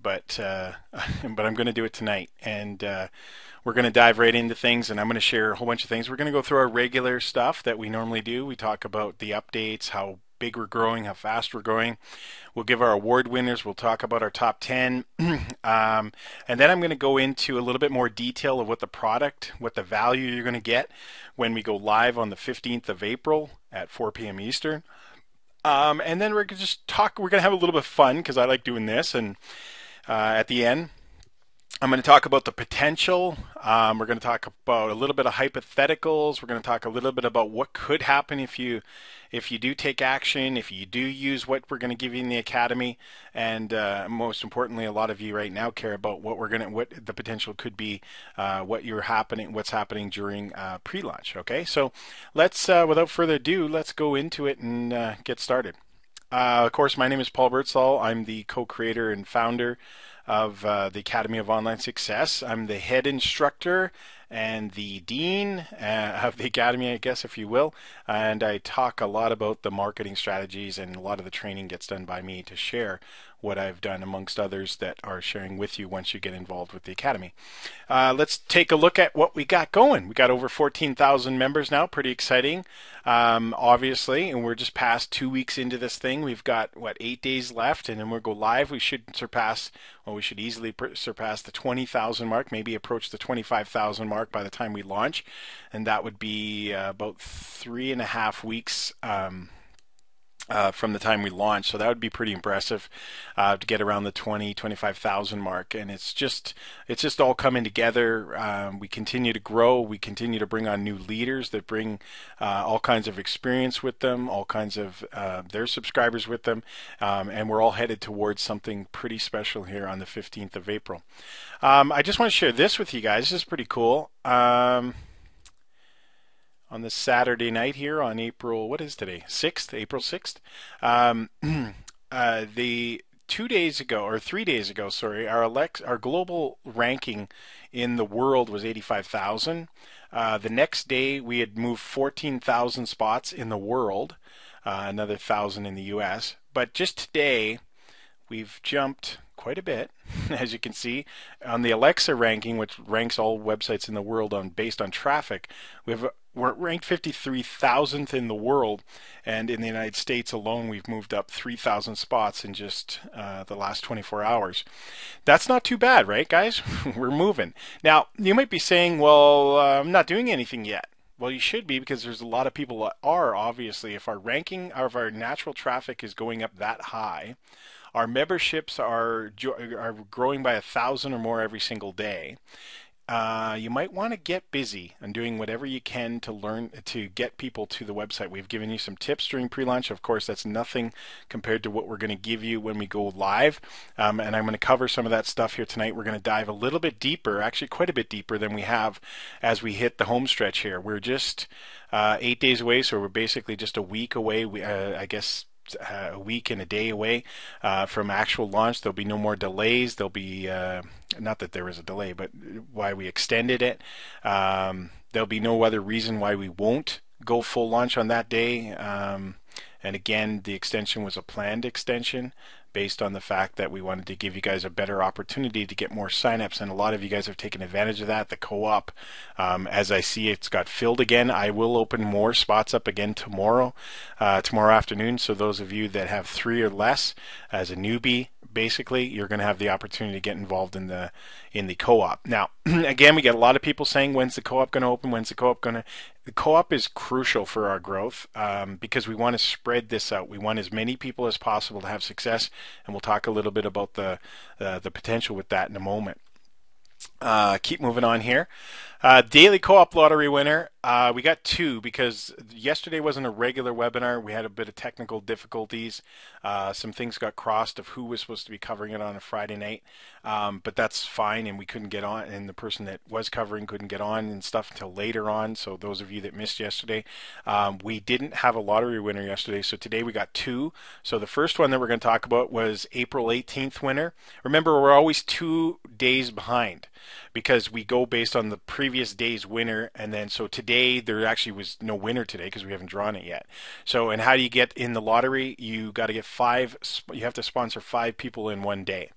but but I'm going to do it tonight, and we're going to dive right into things, and I'm going to share a whole bunch of things. We're going to go through our regular stuff that we normally do. We talk about the updates, how big we're growing, how fast we're growing. We'll give our award winners. We'll talk about our top 10. And then I'm going to go into a little bit more detail of what the product, what the value you're going to get when we go live on the 15th of April at 4 p.m. Eastern. And then we're going to just talk. We're going to have a little bit of fun because I like doing this. And at the end, I'm going to talk about the potential. We're going to talk about a little bit of hypotheticals. We're going to talk a little bit about what could happen if you do take action, if you do use what we're going to give you in the academy, and most importantly, a lot of you right now care about what the potential could be, what's happening during pre-launch. Okay, so let's without further ado, let's go into it and get started. Of course, my name is Paul Birdsall. I'm the co-creator and founder of the Academy of Online Success. I'm the head instructor and the dean of the academy, I guess, if you will, and I talk a lot about the marketing strategies, and a lot of the training gets done by me to share what I've done amongst others that are sharing with you once you get involved with the academy. Let's take a look at what we got going. We got over 14,000 members now, pretty exciting, obviously, and we're just past 2 weeks into this thing. We've got 8 days left, and then we'll go live. We should easily surpass the 20,000 mark, maybe approach the 25,000 mark by the time we launch, and that would be about 3.5 weeks from the time we launch. So that would be pretty impressive to get around the 25,000 mark, and it's just all coming together. We continue to grow. We continue to bring on new leaders that bring all kinds of experience with them, all kinds of their subscribers with them, and we're all headed towards something pretty special here on the 15th of April. I just want to share this with you guys. This is pretty cool. On this Saturday night here on April, what is today? 6th, April 6th. The 3 days ago, sorry, our global ranking in the world was 85,000. The next day we had moved 14,000 spots in the world, another 1,000 in the US. But just today we've jumped quite a bit, as you can see, on the Alexa ranking, which ranks all websites in the world based on traffic. We're ranked 53,000th in the world, and in the United States alone, we've moved up 3,000 spots in just the last 24 hours. That's not too bad, right, guys? We're moving. Now, you might be saying, well, I'm not doing anything yet. Well, you should be, because there's a lot of people that are, obviously. If our ranking of our natural traffic is going up that high, our memberships are growing by 1,000 or more every single day. You might want to get busy and doing whatever you can to learn to get people to the website. We've given you some tips during pre-launch. Of course, that's nothing compared to what we're going to give you when we go live. And I'm going to cover some of that stuff here tonight. We're going to dive a little bit deeper, actually quite a bit deeper than we have as we hit the home stretch here. We're just 8 days away, so we're basically just a week away. I guess a week and a day away from actual launch. There'll be no more delays. There'll be not that there was a delay, but why we extended it. There'll be no other reason why we won't go full launch on that day. And again, the extension was a planned extension based on the fact that we wanted to give you guys a better opportunity to get more signups, and a lot of you guys have taken advantage of that. The co-op, as I see it's got filled again. I will open more spots up again tomorrow afternoon, so those of you that have 3 or less as a newbie, basically you're going to have the opportunity to get involved in the co-op. Now, again, we get a lot of people saying, when's the co-op going to open? When's the co-op going to... The co-op is crucial for our growth because we want to spread this out. We want as many people as possible to have success, and we'll talk a little bit about the potential with that in a moment. Keep moving on here. Daily co-op lottery winner. We got 2 because yesterday wasn't a regular webinar. We had a bit of technical difficulties. Some things got crossed of who was supposed to be covering it on a Friday night. But that's fine, and we couldn't get on, and the person that was covering couldn't get on and stuff until later on. So those of you that missed yesterday, we didn't have a lottery winner yesterday. So today we got 2. So the first one that we're going to talk about was April 18th winner. Remember, we're always 2 days behind. because we go based on the previous day's winner, and then so today there actually was no winner today because we haven't drawn it yet. So, and how do you get in the lottery? You got to get you have to sponsor 5 people in one day.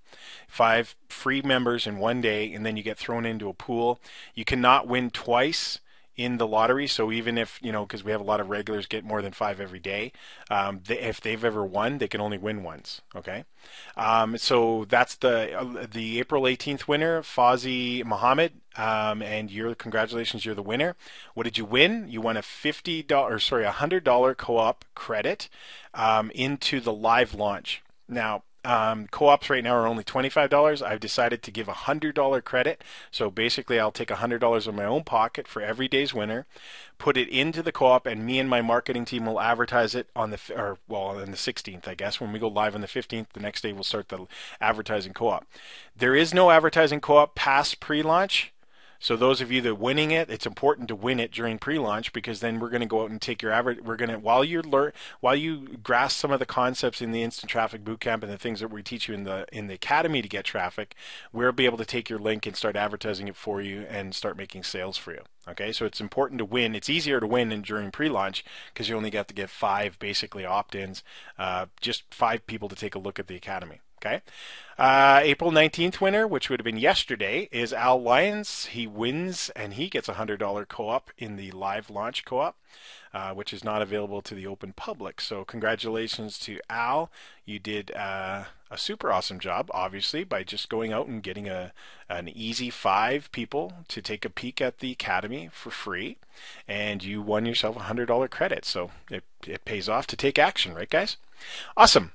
5 free members in one day, and then you get thrown into a pool. You cannot win twice in the lottery. So even if, because we have a lot of regulars get more than 5 every day, if they've ever won, they can only win once. Okay. So that's the April 18th winner, Fauzi Mohammed. And congratulations, you're the winner. What did you win? You won a $100 co-op credit, into the live launch. Now, co-ops right now are only $25. I've decided to give a $100 credit. So basically I'll take $100 in my own pocket for every day's winner, put it into the co-op, and me and my marketing team will advertise it on the 16th, I guess. When we go live on the 15th, the next day we'll start the advertising co-op. There is no advertising co-op past pre-launch. So those of you that are winning it, it's important to win it during pre-launch, because then we're going to go out and take your average. We're going to, while you grasp some of the concepts in the Instant Traffic Bootcamp and the things that we teach you in the academy to get traffic, we'll be able to take your link and start advertising it for you and start making sales for you. Okay, so it's important to win. It's easier to win during pre-launch because you only got to get 5 basically opt-ins, just 5 people to take a look at the academy. Okay. April 19th winner, which would have been yesterday, is Al Lyons. He wins and he gets a $100 co-op in the live launch co-op, which is not available to the open public. So congratulations to Al. You did a super awesome job, obviously, by just going out and getting an easy 5 people to take a peek at the academy for free, and you won yourself a $100 credit. So it pays off to take action, right, guys? Awesome.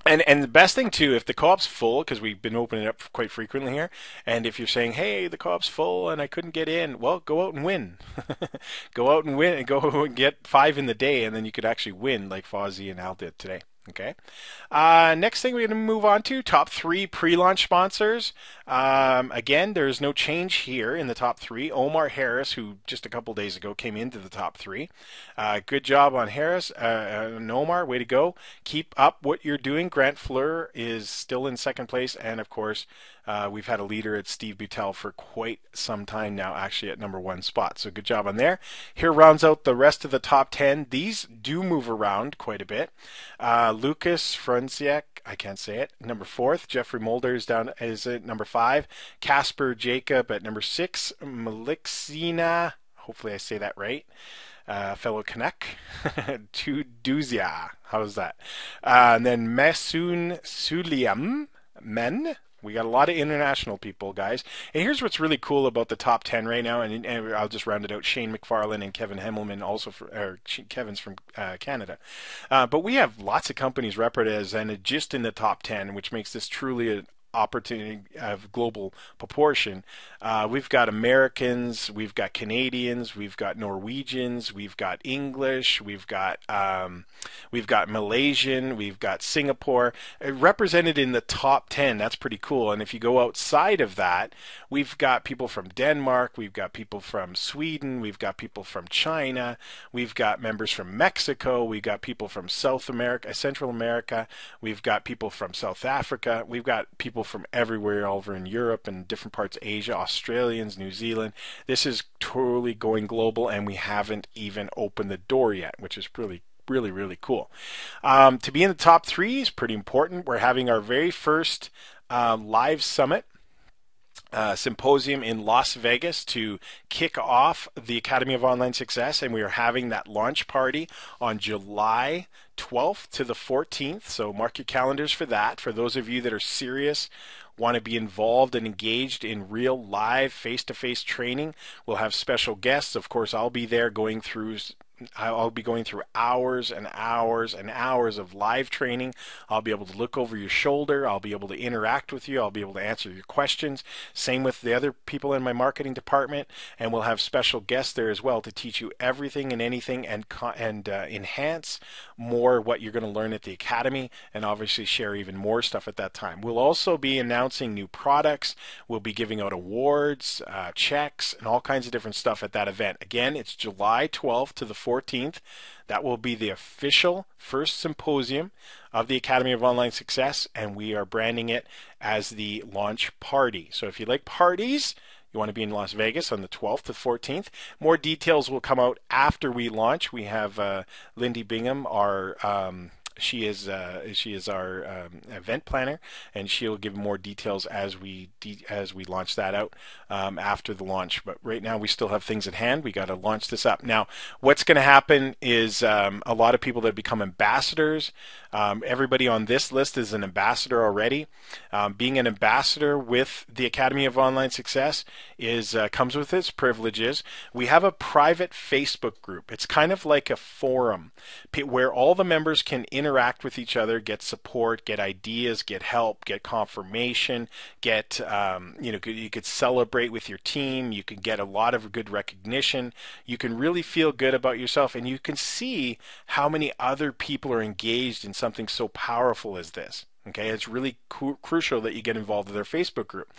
And the best thing too, if the co-op's full, because we've been opening it up quite frequently here, and if you're saying, hey, the co-op's full and I couldn't get in, well, go out and win. Go out and win, and go and get 5 in the day, and then you could actually win like Fauzi and Al did today. Okay. Next thing we're going to move on to top 3 pre-launch sponsors. Again, there's no change here in the top 3. Omar Harris, who just a couple days ago came into the top 3. Good job on Harris and Omar. Way to go. Keep up what you're doing. Grant Fleur is still in 2nd place, and of course, we've had a leader at Steve Buttel for quite some time now, actually at number 1 spot. So good job on there. Here rounds out the rest of the top 10. These do move around quite a bit. Lucas Frunziak, I can't say it, number 4th. Jeffrey Mulder is at number 5. Casper Jacob at number 6. Melixina, hopefully I say that right, fellow Canuck, Tuduzia, how's that? And then Mesoon Suliam Men. We got a lot of international people, guys. And here's what's really cool about the top 10 right now, and I'll just round it out. Shane McFarlane and Kevin Hemmelman, Kevin's from Canada. But we have lots of companies represented just in the top 10, which makes this truly an opportunity of global proportion. We've got Americans, we've got Canadians, we've got Norwegians, we've got English, we've got Malaysian, we've got Singapore represented in the top 10. That's pretty cool. And if you go outside of that, we've got people from Denmark, we've got people from Sweden, we've got people from China, we've got members from Mexico, we've got people from South America, Central America, we've got people from South Africa, we've got people from everywhere over in Europe and different parts of Asia, Australians, New Zealand. This is totally going global, and we haven't even opened the door yet, which is really cool. To be in the top 3 is pretty important. We're having our very first live summit symposium in Las Vegas to kick off the Academy of Online Success, and we are having that launch party on July 12th to the 14th, so mark your calendars for that. For those of you that are serious, want to be involved and engaged in real live face-to-face training, we'll have special guests. Of course, I'll be there I'll be going through hours and hours and hours of live training. I'll be able to look over your shoulder. I'll be able to interact with you. I'll be able to answer your questions. Same with the other people in my marketing department. And we'll have special guests there as well to teach you everything and anything and enhance more what you're going to learn at the Academy, and obviously share even more stuff at that time. We'll also be announcing new products. We'll be giving out awards, checks, and all kinds of different stuff at that event. Again, it's July 12th to the 14th. 14th. That will be the official first symposium of the Academy of Online Success, and we are branding it as the launch party. So if you like parties, you want to be in Las Vegas on the 12th to 14th. More details will come out after we launch. We have Lindy Bingham, our she is our event planner, and she'll give more details as we launch that out after the launch. But right now we still have things at hand. We got to launch this up. Now, what's going to happen is a lot of people that become ambassadors. Everybody on this list is an ambassador already. Being an ambassador with the Academy of Online Success comes with its privileges. We have a private Facebook group. It's kind of like a forum where all the members can interact with each other, get support, get ideas, get help, get confirmation, get you could celebrate with your team. You can get a lot of good recognition. You can really feel good about yourself, and you can see how many other people are engaged in something so powerful as this. Okay, it's really crucial that you get involved with our Facebook group.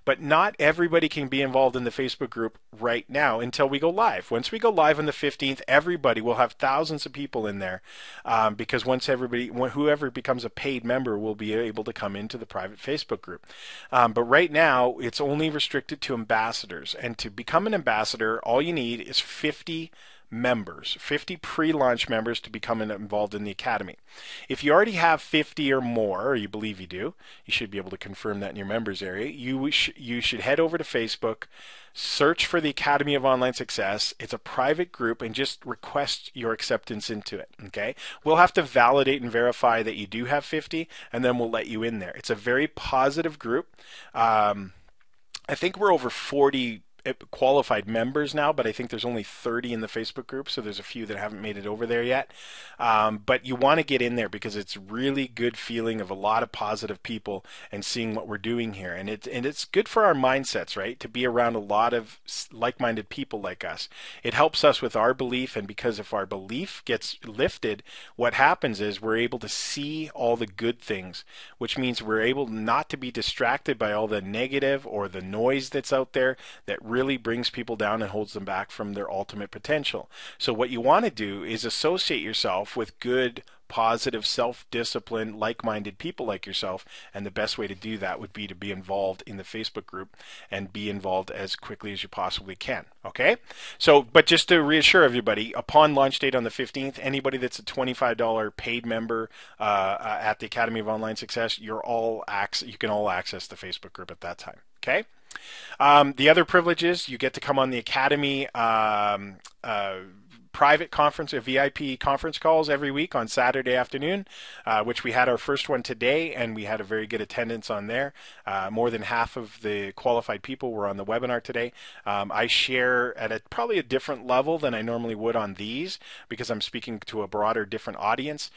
But not everybody can be involved in the Facebook group right now until we go live. Once we go live on the 15th, everybody will have thousands of people in there because whoever becomes a paid member will be able to come into the private Facebook group. But right now, it's only restricted to ambassadors. And to become an ambassador, all you need is 50 members, 50 pre-launch members to become involved in the Academy. If you already have 50 or more, or you believe you do, you should be able to confirm that in your members area. You should head over to Facebook, search for the Academy of Online Success. It's a private group, and just request your acceptance into it. Okay, we'll have to validate and verify that you do have 50, and then we'll let you in there. It's a very positive group. I think we're over 40 qualified members now, but I think there's only 30 in the Facebook group, so there's a few that haven't made it over there yet. But you want to get in there because it's really good feeling of a lot of positive people and seeing what we're doing here, and it's good for our mindsets, right? To be around a lot of like-minded people like us. It helps us with our belief, and because if our belief gets lifted, what happens is we're able to see all the good things, which means we're able not to be distracted by all the negative or the noise that's out there that really brings people down and holds them back from their ultimate potential. So what you want to do is associate yourself with good, positive, self-disciplined, like-minded people like yourself, and the best way to do that would be to be involved in the Facebook group and be involved as quickly as you possibly can. Okay? So, but just to reassure everybody, upon launch date on the 15th, anybody that's a $25 paid member at the Academy of Online Success, you can all access the Facebook group at that time. Okay? The other privileges, you get to come on the Academy private conference or VIP conference calls every week on Saturday afternoon, which we had our first one today, and we had a very good attendance on there. More than half of the qualified people were on the webinar today. I share at probably a different level than I normally would on these because I'm speaking to a broader, different audience.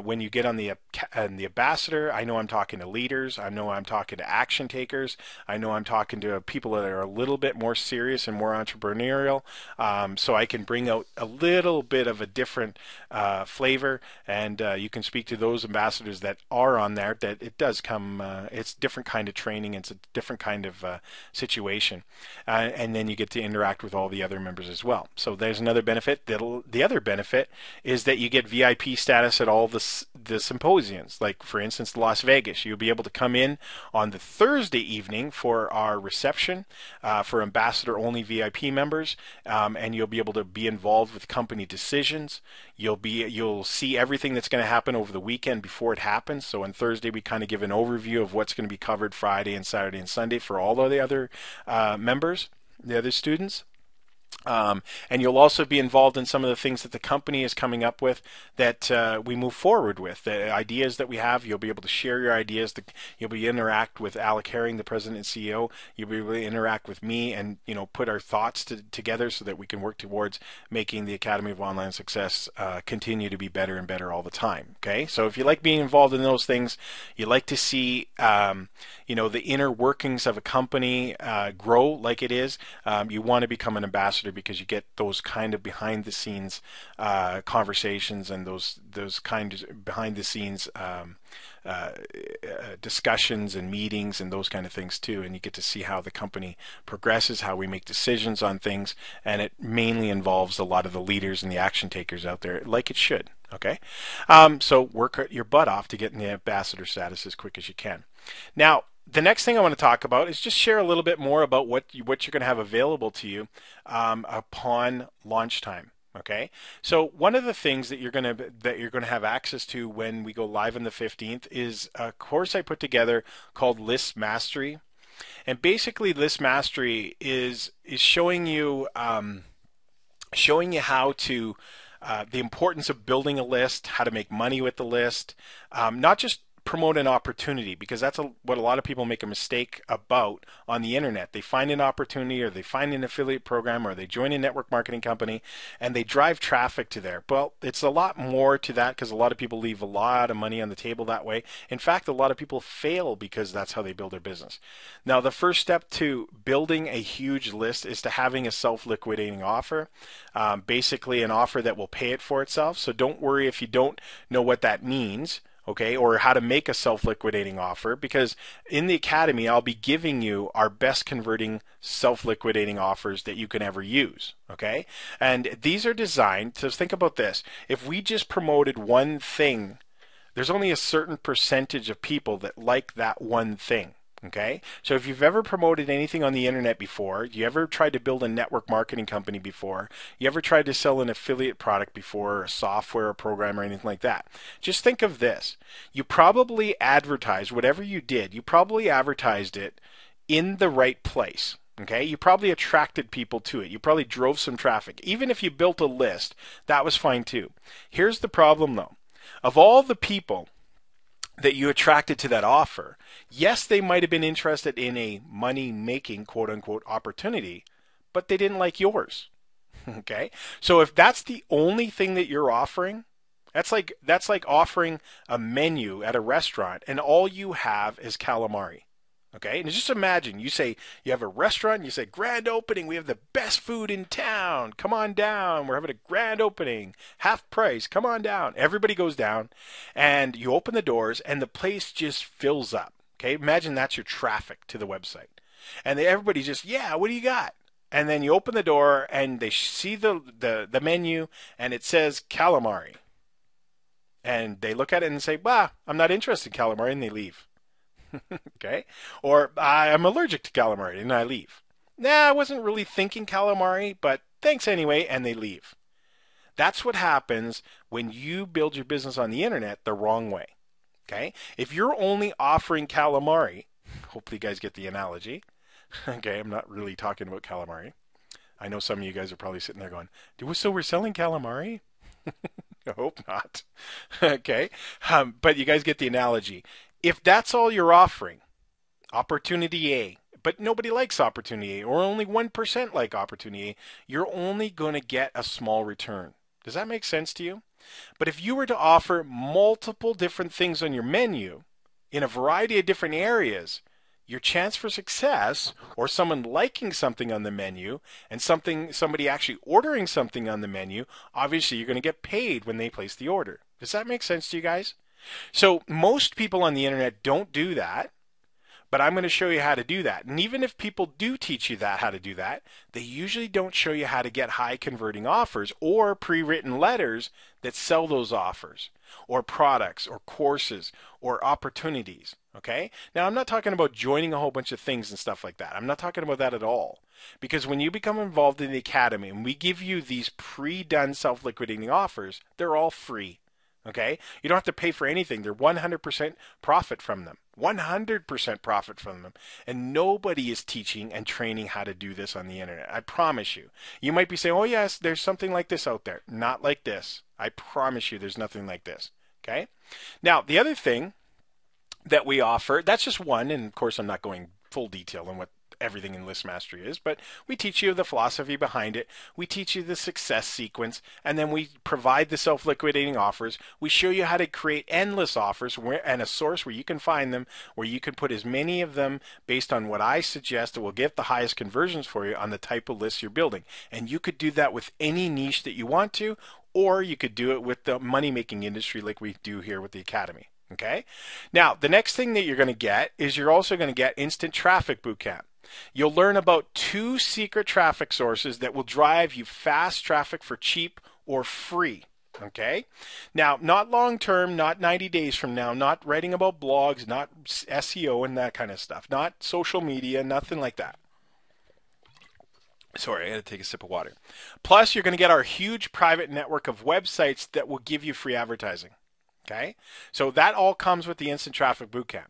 When you get on the ambassador, I know I'm talking to leaders. I know I'm talking to action takers. I know I'm talking to people that are a little bit more serious and more entrepreneurial. So I can bring out a little bit of a different flavor, and you can speak to those ambassadors that are on there. That it does come, it's different kind of training, it's a different kind of situation, and then you get to interact with all the other members as well. So there's another benefit. The other benefit is that you get VIP status at all the symposiums. Like for instance, Las Vegas, you'll be able to come in on the Thursday evening for our reception for ambassador only VIP members, and you'll be able to be involved with company decisions. You'll see everything that's going to happen over the weekend before it happens. So on Thursday we kind of give an overview of what's going to be covered Friday and Saturday and Sunday for all of the other members, the other students. And you'll also be involved in some of the things that the company is coming up with that we move forward with. The ideas that we have, you'll be able to share your ideas. You'll be interact with Alec Herring, the president and CEO. You'll be able to interact with me and put our thoughts together so that we can work towards making the Academy of Online Success continue to be better and better all the time. Okay, so if you like being involved in those things, you like to see the inner workings of a company grow like it is, you want to become an ambassador Ambassador because you get those kind of behind the scenes conversations and those kind of behind the scenes discussions and meetings and those kind of things too, and you get to see how the company progresses, how we make decisions on things, and it mainly involves a lot of the leaders and the action takers out there, like it should. Okay, so work your butt off to get in the ambassador status as quick as you can. Now, the next thing I want to talk about is just share a little bit more about what you're going to have available to you upon launch time. Okay, so one of the things that you're going to have access to when we go live on the 15th is a course I put together called List Mastery, and basically List Mastery is showing you how to the importance of building a list, how to make money with the list, not just promote an opportunity, because that's what a lot of people make a mistake about on the internet. They find an opportunity, or they find an affiliate program, or they join a network marketing company and they drive traffic to there. Well, it's a lot more to that, because a lot of people leave a lot of money on the table that way. In fact, a lot of people fail because that's how they build their business. Now, the first step to building a huge list is to having a self-liquidating offer, basically an offer that will pay it for itself. So don't worry if you don't know what that means. Okay, or how to make a self-liquidating offer, because in the Academy, I'll be giving you our best converting self-liquidating offers that you can ever use. Okay, and these are designed to think about this. If we just promoted one thing, there's only a certain percentage of people that like that one thing. Okay, so if you've ever promoted anything on the internet before, you ever tried to build a network marketing company before, you ever tried to sell an affiliate product before, a software, a program, or anything like that, just think of this. You probably advertised, whatever you did, you probably advertised it in the right place. Okay, you probably attracted people to it. You probably drove some traffic. Even if you built a list, that was fine too. Here's the problem though. Of all the people that you attracted to that offer, yes, they might have been interested in a money-making, quote-unquote, opportunity, but they didn't like yours. Okay? So if that's the only thing that you're offering, that's like offering a menu at a restaurant and all you have is calamari. Okay, and just imagine you say you have a restaurant, you say grand opening, we have the best food in town, come on down, we're having a grand opening, half price, come on down. Everybody goes down and you open the doors and the place just fills up. Okay, imagine that's your traffic to the website. And everybody just, yeah, what do you got? And then you open the door and they see the menu and it says calamari. And they look at it and say, bah, I'm not interested in calamari, and they leave. Okay, or I'm allergic to calamari and I leave. Nah, I wasn't really thinking calamari, but thanks anyway, and they leave. That's what happens when you build your business on the internet the wrong way. Okay, if you're only offering calamari, hopefully you guys get the analogy. Okay, I'm not really talking about calamari. I know some of you guys are probably sitting there going, so we're selling calamari? I hope not. Okay, but you guys get the analogy. If that's all you're offering, opportunity A, but nobody likes opportunity A, or only 1% like opportunity A, you're only going to get a small return. Does that make sense to you? But if you were to offer multiple different things on your menu in a variety of different areas, your chance for success, or someone liking something on the menu and somebody actually ordering something on the menu, obviously you're going to get paid when they place the order. Does that make sense to you guys? So most people on the internet don't do that, but I'm going to show you how to do that. And even if people do teach you how to do that, they usually don't show you how to get high converting offers or pre-written letters that sell those offers, or products, or courses, or opportunities. Okay? Now, I'm not talking about joining a whole bunch of things and stuff like that. I'm not talking about that at all. Because when you become involved in the Academy and we give you these pre-done self-liquidating offers, they're all free. Okay? You don't have to pay for anything. They're 100% profit from them. 100% profit from them. And nobody is teaching and training how to do this on the internet. I promise you. You might be saying, oh yes, there's something like this out there. Not like this. I promise you there's nothing like this. Okay? Now, the other thing that we offer, that's just one, and of course I'm not going full detail on what everything in List Mastery is, but we teach you the philosophy behind it. We teach you the success sequence, and then we provide the self-liquidating offers. We show you how to create endless offers and a source where you can find them, where you can put as many of them based on what I suggest that will get the highest conversions for you on the type of lists you're building. And you could do that with any niche that you want to, or you could do it with the money-making industry like we do here with the Academy. Okay? Now, the next thing that you're going to get is you're also going to get Instant Traffic Bootcamp. You'll learn about 2 secret traffic sources that will drive you fast traffic for cheap or free. Okay? Now, not long term, not 90 days from now, not writing about blogs, not SEO and that kind of stuff, not social media, nothing like that. Sorry, I had to take a sip of water. Plus, you're going to get our huge private network of websites that will give you free advertising. Okay, so that all comes with the Instant Traffic Bootcamp.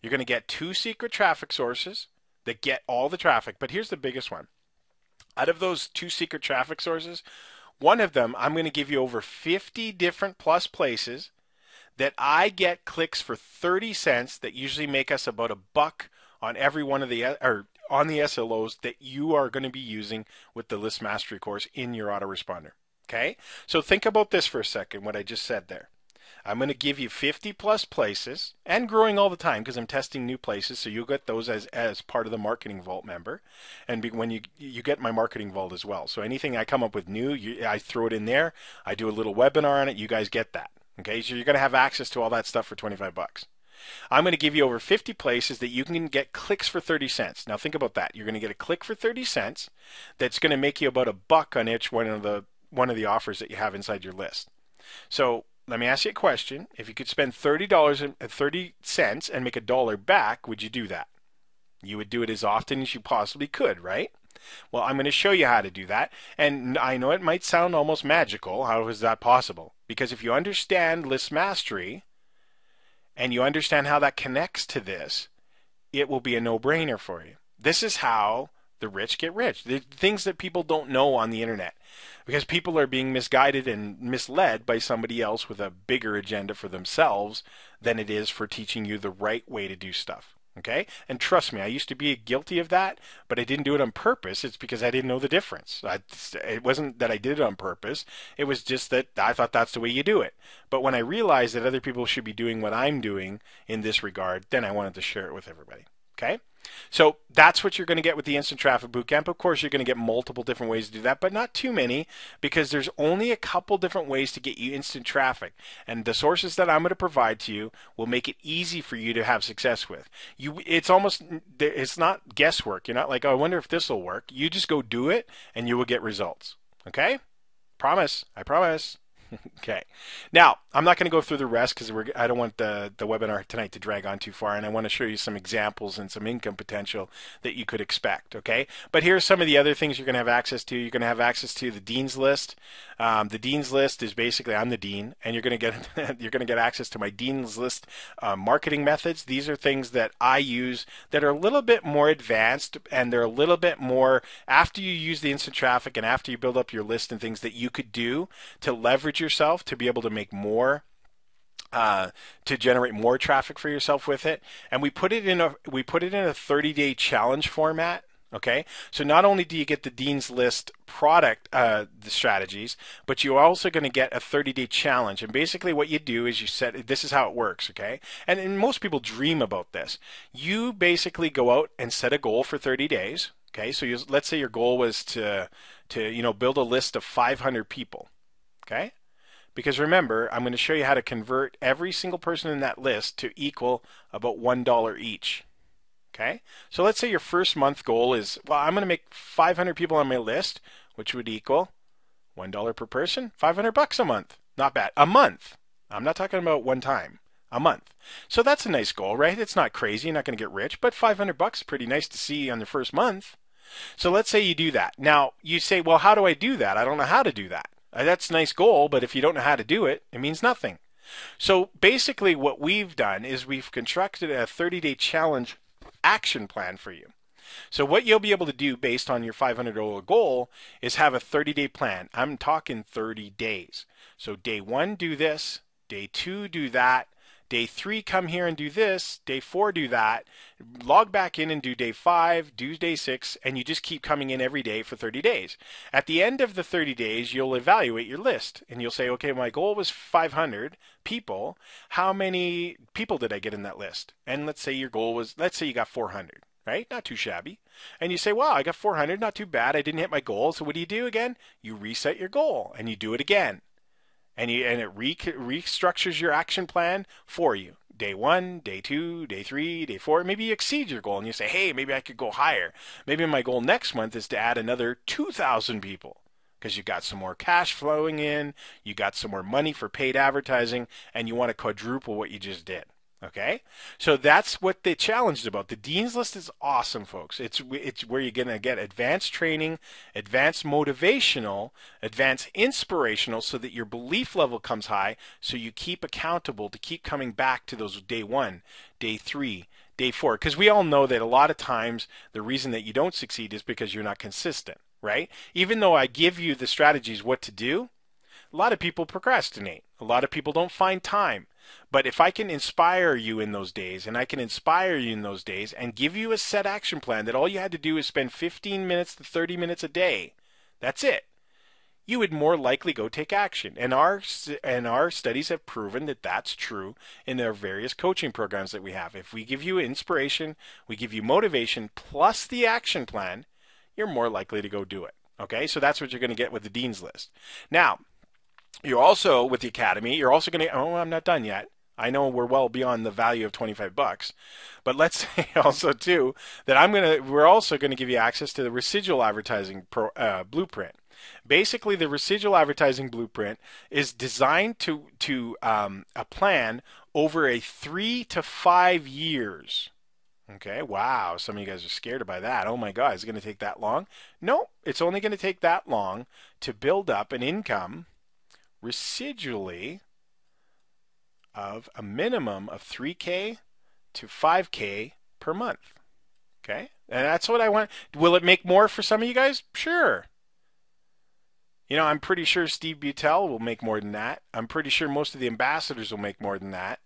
You're going to get 2 secret traffic sources that get all the traffic, but here's the biggest one. Out of those 2 secret traffic sources, one of them, I'm going to give you over 50 different plus places that I get clicks for 30 cents that usually make us about $1 on every one of the on the SLOs that you are going to be using with the List Mastery course in your autoresponder. Okay, so think about this for a second, what I just said there. I'm going to give you 50 plus places and growing all the time because I'm testing new places. So you'll get those as part of the Marketing Vault member. And when you get my Marketing Vault as well. So anything I come up with new, I throw it in there. I do a little webinar on it. You guys get that. Okay. So you're going to have access to all that stuff for 25 bucks. I'm going to give you over 50 places that you can get clicks for 30 cents. Now think about that. You're going to get a click for 30 cents. That's going to make you about $1 on each one of the offers that you have inside your list. So let me ask you a question. If you could spend $30 and make $1 back, would you do that? You would do it as often as you possibly could, right? Well, I'm going to show you how to do that. And I know it might sound almost magical. How is that possible? Because if you understand List Mastery and you understand how that connects to this, it will be a no-brainer for you. This is how the rich get rich. The things that people don't know on the internet. Because people are being misguided and misled by somebody else with a bigger agenda for themselves than it is for teaching you the right way to do stuff. Okay? And trust me, I used to be guilty of that, but I didn't do it on purpose. It's because I didn't know the difference. It wasn't that I did it on purpose. It was just that I thought that's the way you do it. But when I realized that other people should be doing what I'm doing in this regard, then I wanted to share it with everybody. Okay? So that's what you're going to get with the Instant Traffic Bootcamp. Of course, you're going to get multiple different ways to do that, but not too many because there's only a couple different ways to get you instant traffic. And the sources that I'm going to provide to you will make it easy for you to have success with. It's not guesswork. You're not like, oh, I wonder if this will work. You just go do it and you will get results. Okay? Promise. I promise. Okay. Now, I'm not going to go through the rest because I don't want the webinar tonight to drag on too far, and I want to show you some examples and some income potential that you could expect, okay? But here's some of the other things you're going to have access to. You're going to have access to the Dean's List. The Dean's List is basically, I'm the Dean, and you're going to get access to my Dean's List marketing methods. These are things that I use that are a little bit more advanced, and they're a little bit more, after you use the instant traffic and after you build up your list and things that you could do to leverage yourself to be able to make more, to generate more traffic for yourself with it. And we put it in a 30-day challenge format. Okay, so not only do you get the Dean's List product, the strategies, but you're also going to get a 30-day challenge. And basically what you do is this is how it works, okay? And most people dream about this. You basically go out and set a goal for 30 days, okay? So let's say your goal was to build a list of 500 people, okay? Because remember, I'm going to show you how to convert every single person in that list to equal about $1 each. Okay? So let's say your first month goal is, well, I'm going to make 500 people on my list, which would equal $1 per person, $500 a month. Not bad. A month. I'm not talking about one time. A month. So that's a nice goal, right? It's not crazy. You're not going to get rich, but $500 is pretty nice to see on the first month. So let's say you do that. Now, you say, well, how do I do that? I don't know how to do that. That's a nice goal, but if you don't know how to do it, it means nothing. So basically what we've done is we've constructed a 30-day challenge action plan for you. So what you'll be able to do based on your $500 goal is have a 30-day plan. I'm talking 30 days. So day 1, do this. Day 2, do that. Day 3, come here and do this. Day 4, do that. Log back in and do day 5, do day 6, and you just keep coming in every day for 30 days. At the end of the 30 days, you'll evaluate your list and you'll say, okay, my goal was 500 people. How many people did I get in that list? And let's say your goal was, let's say you got 400. Right? Not too shabby. And you say, wow, I got 400, not too bad. I didn't hit my goal. So what do again? You reset your goal and you do it again. And it restructures your action plan for you. Day 1, day 2, day 3, day 4. Maybe you exceed your goal and you say, hey, maybe I could go higher. Maybe my goal next month is to add another 2,000 people because you got some more cash flowing in, you got some more money for paid advertising, and you want to quadruple what you just did. Okay, so that's what the challenge is about. The Dean's List is awesome, folks. It's where you're going to get advanced training, advanced motivational, advanced inspirational, so that your belief level comes high, so you keep accountable to keep coming back to those day 1, day 3, day 4. Because we all know that a lot of times the reason that you don't succeed is because you're not consistent, right? Even though I give you the strategies what to do, a lot of people procrastinate. A lot of people don't find time. But if I can inspire you in those days, and I can inspire you in those days, and give you a set action plan that all you had to do is spend 15 minutes to 30 minutes a day, that's it, you would more likely go take action. And our studies have proven that that's true in our various coaching programs that we have. If we give you inspiration, we give you motivation, plus the action plan, you're more likely to go do it. Okay, so that's what you're going to get with the Dean's List. Now, you're also, with the Academy, you're also going to, oh, I'm not done yet. I know we're well beyond the value of $25, but let's say also too that we're also going to give you access to the residual advertising blueprint. Basically, the residual advertising blueprint is designed to a plan over a 3 to 5 years. Okay, wow, some of you guys are scared by that. Oh my God, is it going to take that long? No, it's only going to take that long to build up an income residually of a minimum of $3K to $5K per month. Okay, and that's what I want. Will it make more for some of you guys? Sure. You know, I'm pretty sure Steve Buttel will make more than that. I'm pretty sure most of the ambassadors will make more than that.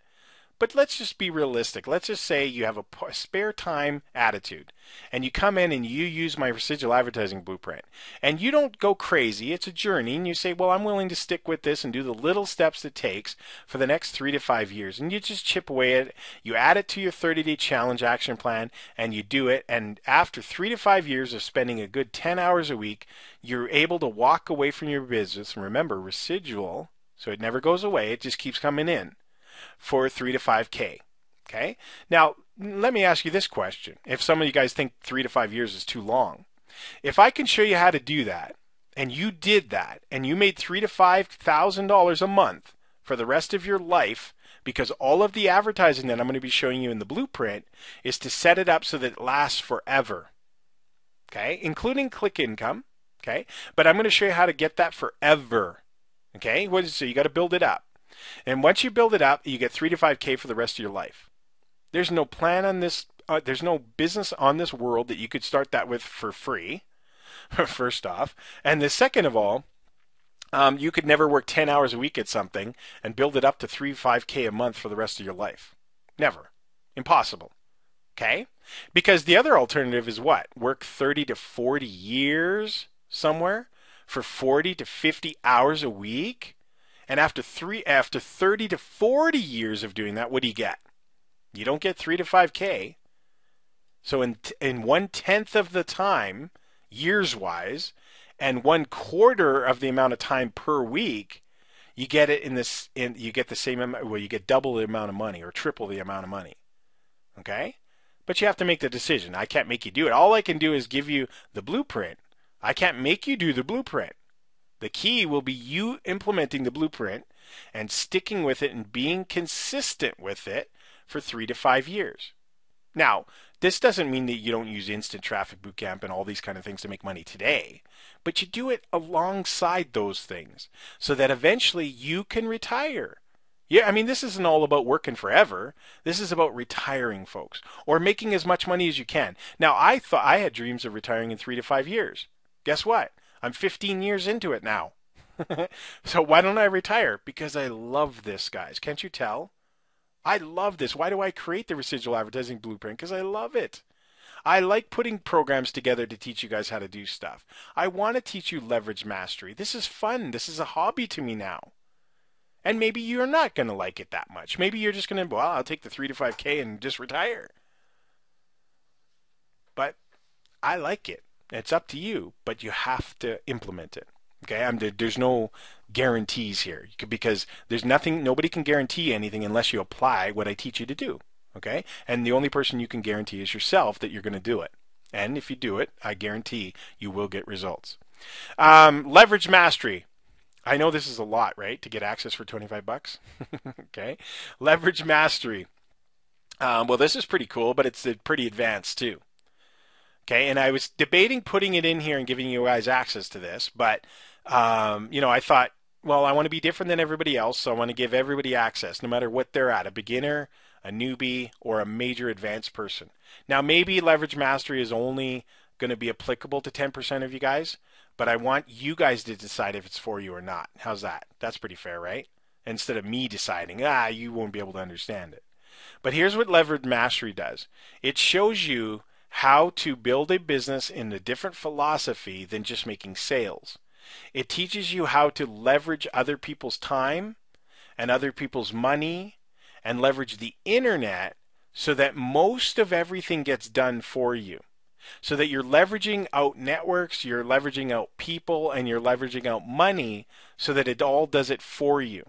But let's just be realistic. Let's just say you have a spare time attitude and you come in and you use my residual advertising blueprint and you don't go crazy. It's a journey and you say, well, I'm willing to stick with this and do the little steps it takes for the next 3 to 5 years. And you just chip away at it. You add it to your 30-day challenge action plan and you do it. And after 3 to 5 years of spending a good 10 hours a week, you're able to walk away from your business. And remember, residual, so it never goes away. It just keeps coming in. For 3 to 5K. Okay. Now, let me ask you this question. If some of you guys think 3 to 5 years is too long, if I can show you how to do that, and you did that, and you made $3,000 to $5,000 a month for the rest of your life, because all of the advertising that I'm going to be showing you in the blueprint is to set it up so that it lasts forever. Okay, including click income. Okay, but I'm going to show you how to get that forever. Okay, so you got to build it up. And once you build it up, you get 3 to 5K for the rest of your life. There's no plan on this. There's no business on this world that you could start that with for free, first off. And the second of all, you could never work 10 hours a week at something and build it up to 3 to 5K a month for the rest of your life. Never. Impossible. Okay? Because the other alternative is what? Work 30 to 40 years somewhere for 40 to 50 hours a week? And after 30 to 40 years of doing that, what do you get? You don't get 3 to 5K. So in 1/10 of the time, years-wise, and 1/4 of the amount of time per week, you get it you get the same amount. Well, you get double the amount of money or triple the amount of money. Okay, but you have to make the decision. I can't make you do it. All I can do is give you the blueprint. I can't make you do the blueprint. The key will be you implementing the blueprint and sticking with it and being consistent with it for 3 to 5 years. Now, this doesn't mean that you don't use instant traffic bootcamp and all these kind of things to make money today, but you do it alongside those things so that eventually you can retire. Yeah, I mean, this isn't all about working forever. This is about retiring, folks, or making as much money as you can. Now, I thought I had dreams of retiring in 3 to 5 years. Guess what? I'm 15 years into it now. So why don't I retire? Because I love this, guys. Can't you tell? I love this. Why do I create the residual advertising blueprint? Because I love it. I like putting programs together to teach you guys how to do stuff. I want to teach you leverage mastery. This is fun. This is a hobby to me now. And maybe you're not going to like it that much. Maybe you're just going to, well, I'll take the 3 to 5K and just retire. But I like it. It's up to you, but you have to implement it. Okay, there's no guarantees here because there's nothing. Nobody can guarantee anything unless you apply what I teach you to do. Okay, and the only person you can guarantee is yourself that you're going to do it. And if you do it, I guarantee you will get results. Leverage mastery. I know this is a lot, right? To get access for 25 bucks. Okay, leverage mastery. Well, this is pretty cool, but it's pretty advanced too. Okay, and I was debating putting it in here and giving you guys access to this, but I thought, well, I want to be different than everybody else, so I want to give everybody access, no matter what they're at, a beginner, a newbie, or a major advanced person. Now, maybe leverage mastery is only going to be applicable to 10% of you guys, but I want you guys to decide if it's for you or not. How's that? That's pretty fair, right? Instead of me deciding, you won't be able to understand it. But here's what leverage mastery does. It shows you how to build a business in a different philosophy than just making sales. It teaches you how to leverage other people's time and other people's money and leverage the internet so that most of everything gets done for you. So that you're leveraging out networks, you're leveraging out people, and you're leveraging out money so that it all does it for you.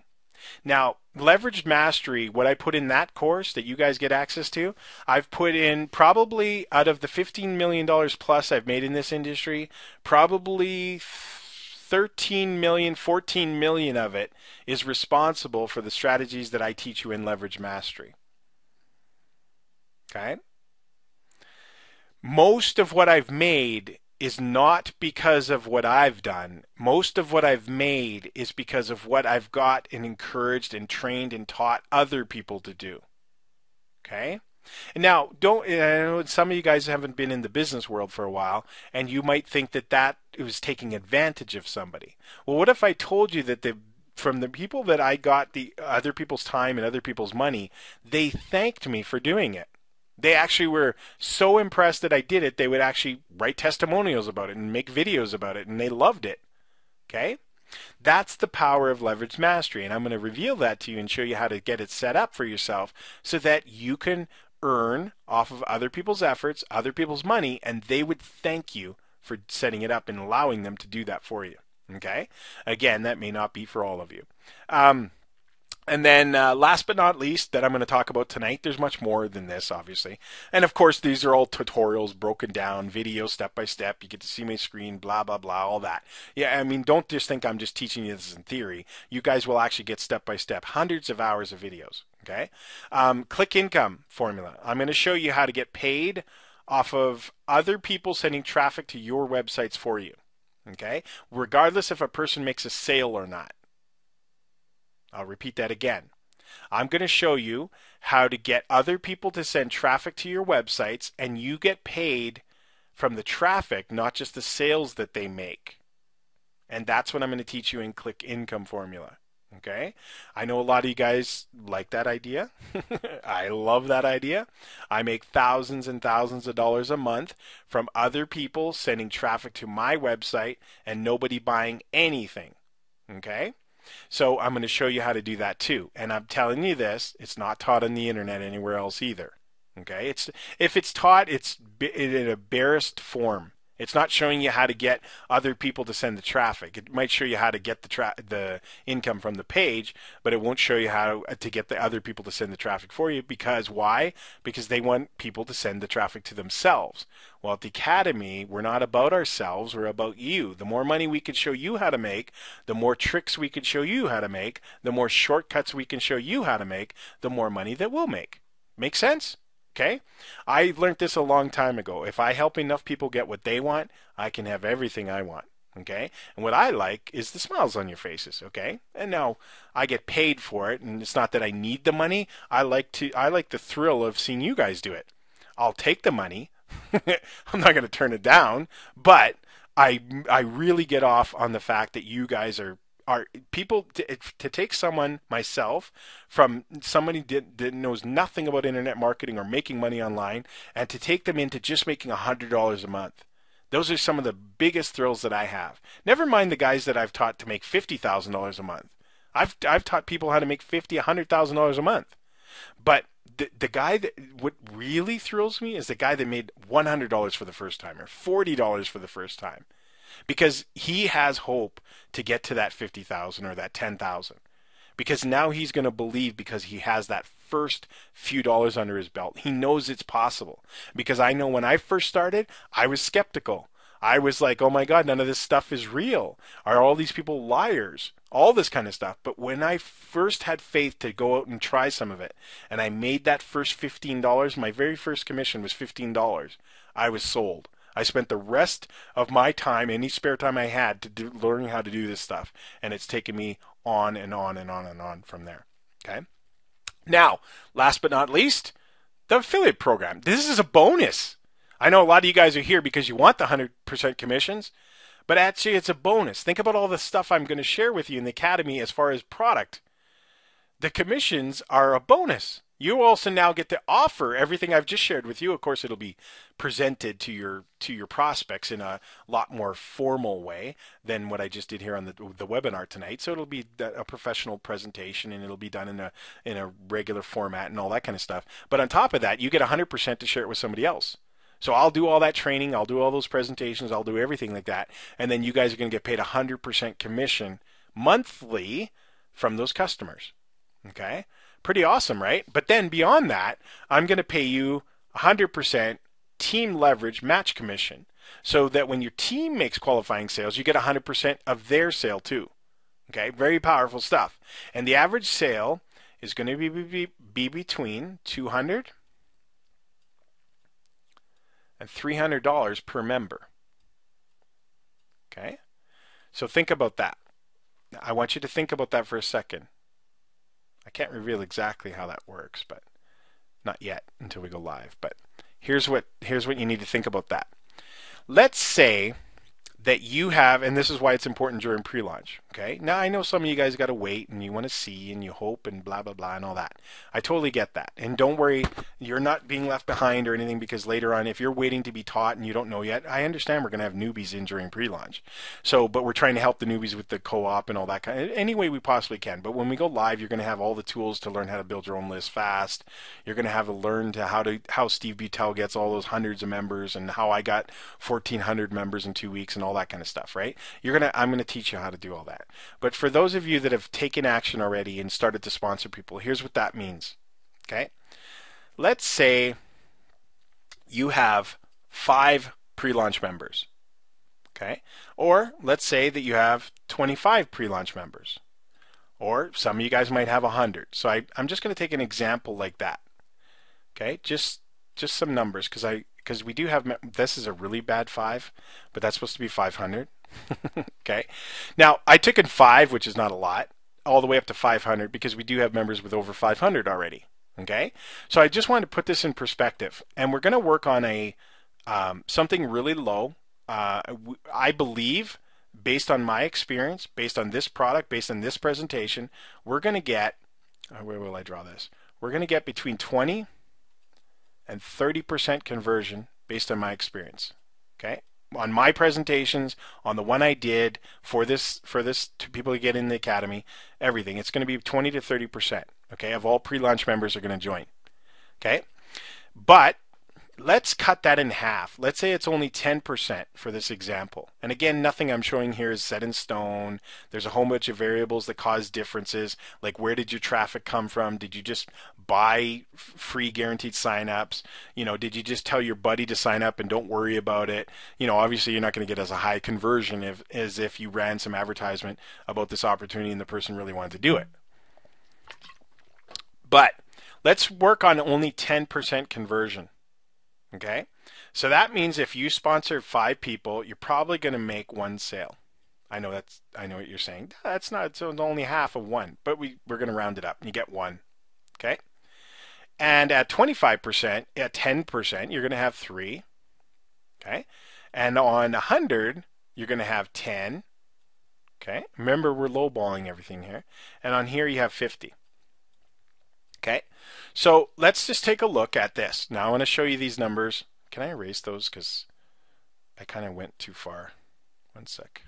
Now, leveraged mastery, what I put in that course that you guys get access to, I've put in probably out of the $15 million plus I've made in this industry, probably 13 million, 14 million of it is responsible for the strategies that I teach you in leverage mastery. Okay? Most of what I've made is not because of what I've done. Most of what I've made is because of what I've got and encouraged and trained and taught other people to do. Okay? And now, I know some of you guys haven't been in the business world for a while, and you might think that was taking advantage of somebody. Well, what if I told you that from the people that I got the other people's time and other people's money, they thanked me for doing it. They actually were so impressed that I did it, they would actually write testimonials about it and make videos about it, and they loved it. Okay? That's the power of leverage mastery, and I'm going to reveal that to you and show you how to get it set up for yourself so that you can earn off of other people's efforts, other people's money, and they would thank you for setting it up and allowing them to do that for you. Okay? Again, that may not be for all of you. And then last but not least that I'm going to talk about tonight, there's much more than this, obviously. And of course, these are all tutorials broken down, video step by step. You get to see my screen, blah, blah, blah, all that. Yeah, I mean, don't just think I'm just teaching you this in theory. You guys will actually get step by step, hundreds of hours of videos. Okay? Click income formula. I'm going to show you how to get paid off of other people sending traffic to your websites for you. Okay? Regardless if a person makes a sale or not. I'll repeat that again. I'm going to show you how to get other people to send traffic to your websites, and you get paid from the traffic, not just the sales that they make. And that's what I'm going to teach you in Click Income Formula. Okay? I know a lot of you guys like that idea. I love that idea. I make thousands and thousands of dollars a month from other people sending traffic to my website and nobody buying anything. Okay? So I'm going to show you how to do that too. And I'm telling you this, it's not taught on the internet anywhere else either. Okay? If it's taught, it's in a barest form. It's not showing you how to get other people to send the traffic. It might show you how to get the income from the page, but it won't show you how to get the other people to send the traffic for you. Because why? Because they want people to send the traffic to themselves. Well, at the Academy, we're not about ourselves, we're about you. The more money we can show you how to make, the more tricks we can show you how to make, the more shortcuts we can show you how to make, the more money that we'll make. Make sense? Okay? I learned this a long time ago. If I help enough people get what they want, I can have everything I want. Okay? And what I like is the smiles on your faces. Okay? And now I get paid for it, and it's not that I need the money. I like the thrill of seeing you guys do it. I'll take the money. I'm not going to turn it down, but I really get off on the fact that you guys are are people to take someone, myself, from somebody that knows nothing about internet marketing or making money online, and to take them into just making $100 a month. Those are some of the biggest thrills that I have. Never mind the guys that I've taught to make $50,000 a month. I've taught people how to make $100,000 a month. But the guy that what really thrills me is the guy that made $100 for the first time or $40 for the first time, because he has hope to get to that 50,000 or that 10,000. Because now he's going to believe, because he has that first few dollars under his belt. He knows it's possible. Because I know when I first started, I was skeptical. I was like, oh my God, none of this stuff is real. Are all these people liars? All this kind of stuff. But when I first had faith to go out and try some of it, and I made that first $15, my very first commission was $15, I was sold. I spent the rest of my time, any spare time I had, to learning how to do this stuff. And it's taken me on and on and on and on from there. Okay. Now, last but not least, the affiliate program. This is a bonus. I know a lot of you guys are here because you want the 100% commissions, but actually it's a bonus. Think about all the stuff I'm going to share with you in the Academy as far as product. The commissions are a bonus. You also now get to offer everything I've just shared with you. Of course, it'll be presented to your prospects in a lot more formal way than what I just did here on the webinar tonight. So it'll be a professional presentation, and it'll be done in a regular format and all that kind of stuff. But on top of that, you get 100% to share it with somebody else. So I'll do all that training, I'll do all those presentations, I'll do everything like that, and then you guys are going to get paid 100% commission monthly from those customers. Okay? Pretty awesome, right? But then beyond that, I'm going to pay you 100% team leverage match commission, so that when your team makes qualifying sales, you get 100% of their sale too. Okay? Very powerful stuff. And the average sale is going to be between $200 and $300 per member. Okay? So think about that. I want you to think about that for a second. I can't reveal exactly how that works, but not yet until we go live. But here's what you need to think about that. Let's say that you have, and this is why it's important during pre-launch. Okay? Now I know some of you guys got to wait, and you want to see, and you hope, and blah blah blah, and all that. I totally get that, and don't worry, you're not being left behind or anything, because later on, if you're waiting to be taught and you don't know yet, I understand we're going to have newbies in during pre-launch. So, but we're trying to help the newbies with the co-op and all that kind of, any way we possibly can. But when we go live, you're going to have all the tools to learn how to build your own list fast. You're going to have to learn how Steve Buttel gets all those hundreds of members, and how I got 1,400 members in 2 weeks, and all that kind of stuff, right? I'm going to teach you how to do all that. But for those of you that have taken action already and started to sponsor people, here's what that means. Okay? Let's say you have 5 pre-launch members. Okay? Or let's say that you have 25 pre-launch members. Or some of you guys might have 100. So I'm just going to take an example like that. Okay? Just some numbers, because we do have, this is a really bad 5, but that's supposed to be 500. Okay. Now, I took in 5, which is not a lot, all the way up to 500, because we do have members with over 500 already. Okay. So I just wanted to put this in perspective, and we're going to work on a something really low. I believe, based on my experience, based on this product, based on this presentation, we're going to get, where will I draw this? We're going to get between 20 and 30% conversion based on my experience. Okay. On my presentations, on the one I did for this to people to get in the Academy, everything, it's going to be 20 to 30%. Okay, of all pre-launch members are going to join. Okay, but let's cut that in half. Let's say it's only 10% for this example. And again, nothing I'm showing here is set in stone. There's a whole bunch of variables that cause differences, like where did your traffic come from? Did you just buy free guaranteed signups? You know, did you just tell your buddy to sign up and don't worry about it? You know, obviously you're not going to get as a high conversion as if you ran some advertisement about this opportunity and the person really wanted to do it. But let's work on only 10% conversion. Okay, so that means if you sponsor 5 people, you're probably going to make 1 sale. I know what you're saying. That's not, it's only half of 1, but we're going to round it up and you get 1. Okay, and at 25%, at 10%, you're going to have 3. Okay, and on 100, you're going to have 10. Okay, remember we're lowballing everything here. And on here you have 50. Okay, so let's just take a look at this. Now I want to show you these numbers. Can I erase those? Because I kind of went too far. One sec.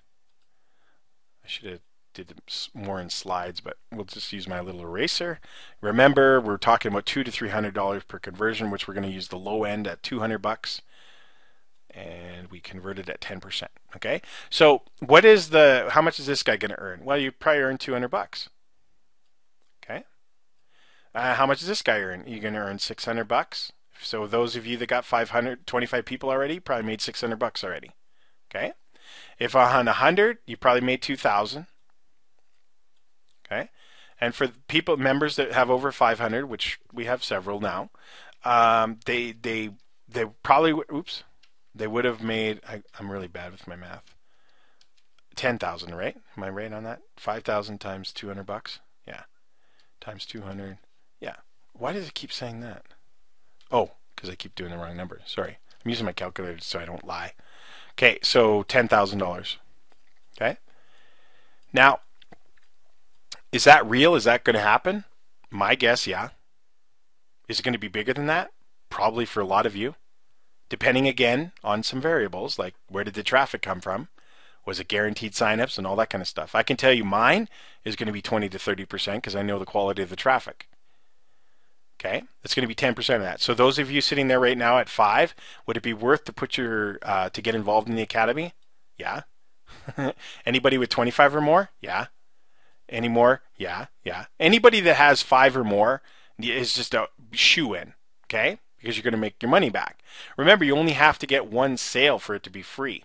I should have did more in slides, but we'll just use my little eraser. Remember, we're talking about $200 to $300 per conversion, which we're going to use the low end at $200, and we converted at 10%. Okay, so what is how much is this guy going to earn? Well, you probably earn $200. Okay, how much does this guy earn? You're going to earn $600. So those of you that got 525 people already probably made $600 already. Okay, if on 100, you probably made 2,000. Okay, and for members that have over 500, which we have several now, they probably they would have made. I'm really bad with my math. 10,000, right? Am I right on that? 5,000 times $200. Yeah, times 200. Yeah. Why does it keep saying that? Oh, because I keep doing the wrong number. Sorry, I'm using my calculator so I don't lie. Okay, so $10,000. Okay. Now, is that real? Is that going to happen? My guess, yeah. Is it going to be bigger than that? Probably for a lot of you. Depending again on some variables, like where did the traffic come from? Was it guaranteed signups and all that kind of stuff? I can tell you mine is going to be 20 to 30% because I know the quality of the traffic. Okay, it's going to be 10% of that. So those of you sitting there right now at 5, would it be worth to put to get involved in the academy? Yeah. Anybody with 25 or more? Yeah. Any more? Yeah, yeah. Anybody that has 5 or more is just a shoe-in, okay? Because you're going to make your money back. Remember, you only have to get one sale for it to be free.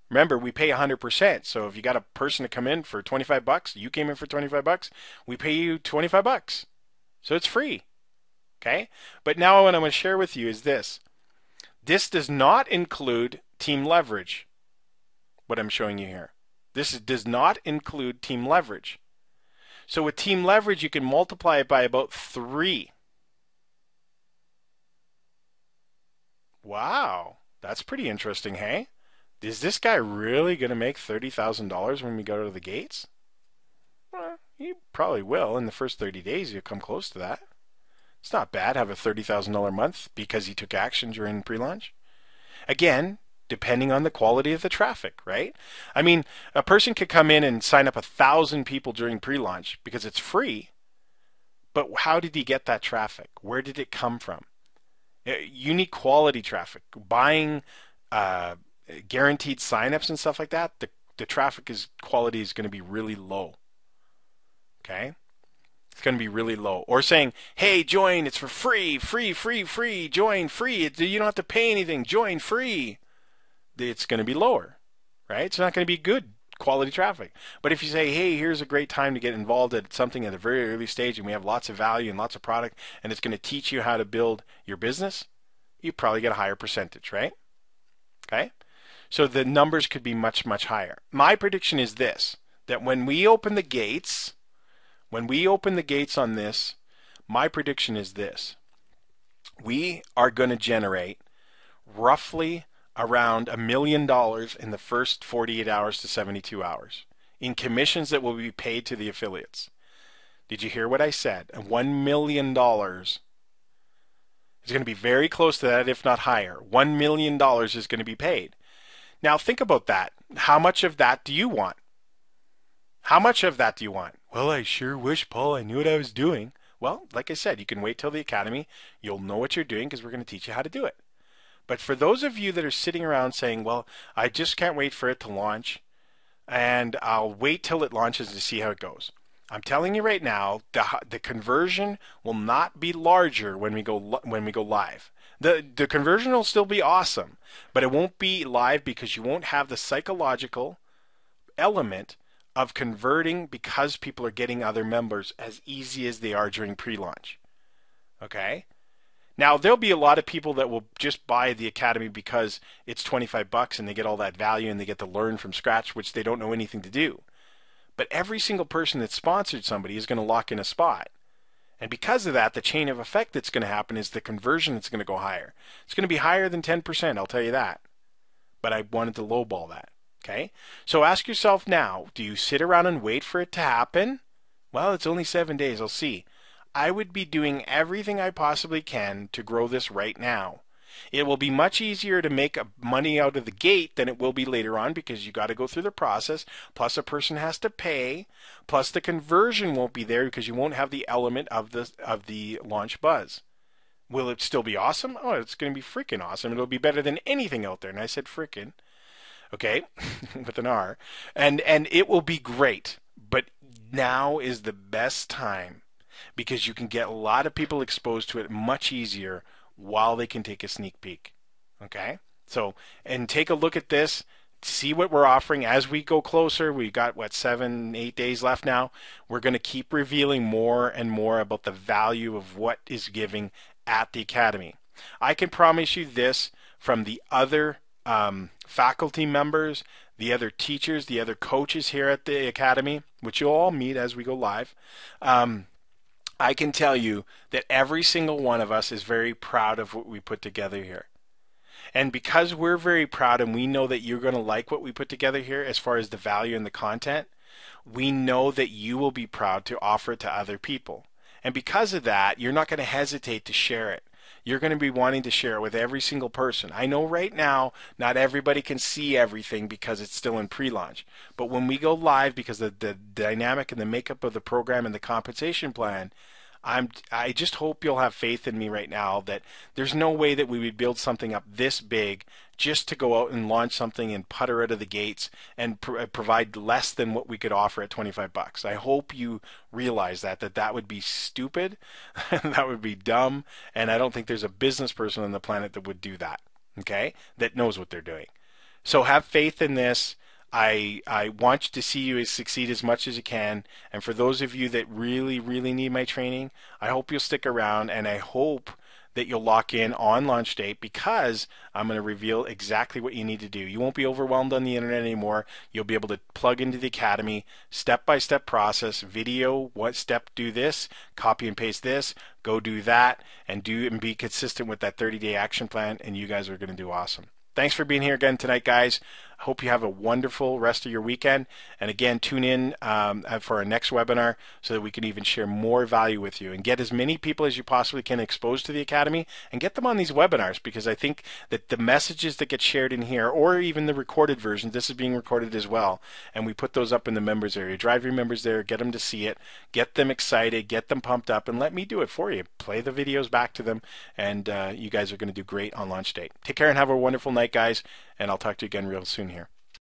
Remember, we pay 100%. So if you got a person to come in for $25, you came in for $25, we pay you $25. So it's free, okay? But now what I'm going to share with you is this. This does not include team leverage, what I'm showing you here. This does not include team leverage. So with team leverage, you can multiply it by about 3. Wow, that's pretty interesting, hey? Is this guy really going to make $30,000 when we go to the gates? Well, he probably will. In the first 30 days, you'll come close to that. It's not bad, have a $30,000 month because he took action during pre-launch. Again, depending on the quality of the traffic, right? I mean, a person could come in and sign up 1,000 people during pre-launch because it's free, but how did he get that traffic? Where did it come from? Unique quality traffic, buying guaranteed signups and stuff like that, the traffic quality is going to be really low. Okay? It's going to be really low. Or saying, hey, join, it's for free, free, join free. You don't have to pay anything, join free. It's going to be lower, right? It's not going to be good quality traffic. But if you say, hey, here's a great time to get involved at something at a very early stage and we have lots of value and lots of product and it's going to teach you how to build your business, you probably get a higher percentage, right? Okay? So the numbers could be much, much higher. My prediction is this, that when we open the gates on this, my prediction is this. We are going to generate roughly around $1 million in the first 48 hours to 72 hours in commissions that will be paid to the affiliates. Did you hear what I said? $1 million is going to be very close to that, if not higher. $1 million is going to be paid. Now think about that. How much of that do you want? How much of that do you want? Well, I sure wish, Paul, I knew what I was doing. Well, like I said, you can wait till the academy. You'll know what you're doing because we're going to teach you how to do it. But for those of you that are sitting around saying, well, I just can't wait for it to launch, and I'll wait till it launches to see how it goes. I'm telling you right now, the conversion will not be larger when we go live. The conversion will still be awesome, but it won't be live because you won't have the psychological element of converting because people are getting other members as easy as they are during pre-launch. Okay? Now, there'll be a lot of people that will just buy the academy because it's $25 and they get all that value and they get to learn from scratch, which they don't know anything to do. But every single person that sponsored somebody is going to lock in a spot. And because of that, the chain of effect that's going to happen is the conversion that's going to go higher. It's going to be higher than 10%, I'll tell you that. But I wanted to lowball that. Okay? So ask yourself now, do you sit around and wait for it to happen? Well, it's only 7 days, I'll see. I would be doing everything I possibly can to grow this right now. It will be much easier to make money out of the gate than it will be later on because you got to go through the process. Plus, a person has to pay. Plus, the conversion won't be there because you won't have the element of the launch buzz. Will it still be awesome? Oh, it's going to be freaking awesome. It'll be better than anything out there. And I said freaking, okay, with an R. And it will be great. But now is the best time because you can get a lot of people exposed to it much easier while they can take a sneak peek. Okay? So, and take a look at this, see what we're offering as we go closer. We got, 7-8 days left now. We're going to keep revealing more and more about the value of what is giving at the Academy. I can promise you this from the other faculty members, the other teachers, the other coaches here at the Academy, which you'll all meet as we go live. I can tell you that every single one of us is very proud of what we put together here. And because we're very proud and we know that you're going to like what we put together here as far as the value and the content, we know that you will be proud to offer it to other people. And because of that, you're not going to hesitate to share it. You're going to be wanting to share it with every single person. I know right now not everybody can see everything because it's still in pre-launch. But when we go live, because of the dynamic and the makeup of the program and the compensation plan, I just hope you'll have faith in me right now that there's no way that we would build something up this big just to go out and launch something and putter out of the gates and provide less than what we could offer at $25. I hope you realize that would be stupid, that would be dumb, and I don't think there's a business person on the planet that would do that, okay, that knows what they're doing. So have faith in this. I want to see you succeed as much as you can. And for those of you that really, really need my training, I hope you'll stick around, and I hope that you'll lock in on launch date because I'm going to reveal exactly what you need to do. You won't be overwhelmed on the internet anymore. You'll be able to plug into the Academy, step-by-step process, video, what step do this, copy and paste this, go do that, and be consistent with that 30-day action plan, and you guys are going to do awesome. Thanks for being here again tonight, guys. I hope you have a wonderful rest of your weekend. And again, tune in for our next webinar so that we can even share more value with you and get as many people as you possibly can exposed to the Academy and get them on these webinars, because I think that the messages that get shared in here, or even the recorded version, this is being recorded as well, and we put those up in the members area. Drive your members there, get them to see it, get them excited, get them pumped up, and let me do it for you. Play the videos back to them, and you guys are going to do great on launch date. Take care and have a wonderful night, guys, and I'll talk to you again real soon here.